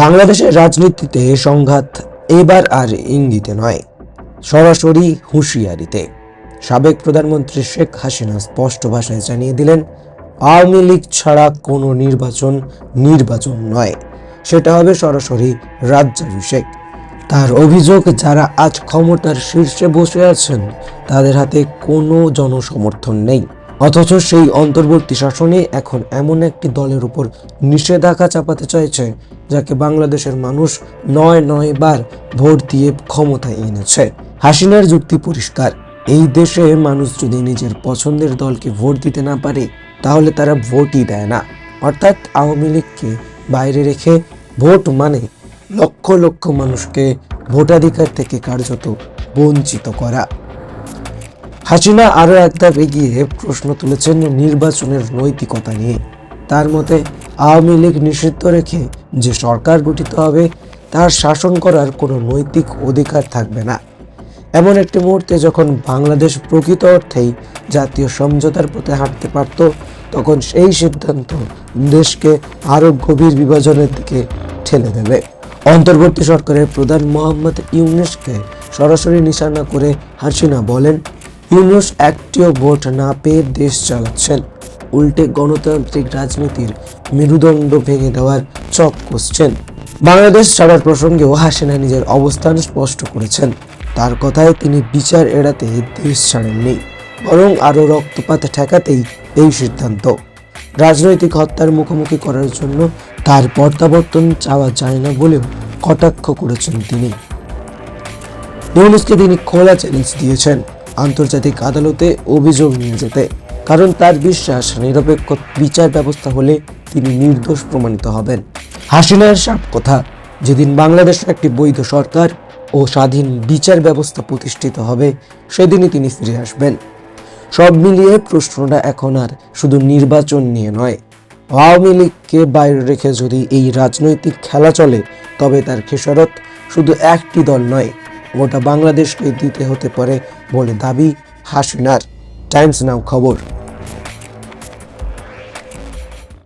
বাংলাদেশের রাজনীতিতে সংঘাত এবার আর ইঙ্গিতে নয়, সরাসরি হুঁশিয়ারিতে। সাবেক প্রধানমন্ত্রী শেখ হাসিনা স্পষ্ট ভাষায় জানিয়ে দিলেন, আওয়ামী লীগ ছাড়া কোনো নির্বাচন নয়, সেটা হবে সরাসরি রাজ্যাভিষেক। তার অভিযোগ, যারা আজ ক্ষমতার শীর্ষে বসে আছেন তাদের হাতে কোনো জনসমর্থন নেই, অথচ সেই অন্তর্বর্তী শাসনে এখন এমন একটি দলের উপর নিষেধাজ্ঞা চাপাতে চাইছে যাকে বাংলাদেশের মানুষ নয় বার ভোট দিয়ে ক্ষমতায় এনেছে। হাসিনার যুক্তি পরিষ্কার, এই দেশে মানুষ যদি নিজের পছন্দের দলকে ভোট দিতে না পারে তাহলে তারা ভোটই দেয় না। অর্থাৎ আওয়ামী লীগকে বাইরে রেখে ভোট মানে লক্ষ লক্ষ মানুষকে ভোটাধিকার থেকে কার্যত বঞ্চিত করা। হাসিনা আরও এক ধাপ এগিয়ে প্রশ্ন তুলেছেন নির্বাচনের নৈতিকতা নিয়ে। তার মতে, আওয়ামী লীগ নিষিদ্ধ রেখে যে সরকার গঠিত হবে তার শাসন করার কোনো নৈতিক অধিকার থাকবে না। এমন একটি মুহূর্তে যখন বাংলাদেশ প্রকৃত অর্থেই জাতীয় সমঝোতার পথে হাঁটতে পারত, তখন সেই সিদ্ধান্ত দেশকে আরও গভীর বিভাজনের দিকে ঠেলে দেবে। অন্তর্বর্তী সরকারের প্রধান মোহাম্মদ ইউনূসকে সরাসরি নিশানা করে হাসিনা বলেন, ইউনূস একটিও ভোট না পেয়ে দেশ চালাচ্ছেন, উল্টে গণতান্ত্রিক রাজনীতির মেরুদণ্ড ভেঙে দেওয়ার চক কষছেন। বাংলাদেশ ছাড়ার প্রসঙ্গেও হাসিনা নিজের অবস্থান স্পষ্ট করেছেন। তার কথায় তিনি বিচার এড়াতে দেশ ছাড়েননি, বরং আরও রক্তপাত ঠেকাতেই এই সিদ্ধান্ত। রাজনৈতিক হত্যার মুখোমুখি করার জন্য তার প্রত্যাবর্তন চাওয়া যায় না বলেও কটাক্ষ করেছেন তিনি। ইউনূসকে তিনি খোলা চ্যালেঞ্জ দিয়েছেন আন্তর্জাতিক আদালতে অভিযোগ নিয়ে যেতে, কারণ তার বিশ্বাস নিরপেক্ষ বিচার ব্যবস্থা হলে তিনি নির্দোষ প্রমাণিত হবেন। হাসিনার সাফ কথা, যেদিন বাংলাদেশে একটি বৈধ সরকার ও স্বাধীন বিচার ব্যবস্থা প্রতিষ্ঠিত হবে সেদিনই তিনি ফিরে আসবেন। সব মিলিয়ে প্রশ্নটা এখন আর শুধু নির্বাচন নিয়ে নয়। আওয়ামী লীগকে বাইরে রেখে যদি এই রাজনৈতিক খেলা চলে তবে তার খেসারত শুধু একটি দল নয়, গোটা বাংলাদেশকে দিতে হতে পারে বলে দাবি হাসিনার। টাইমস নাও খবর।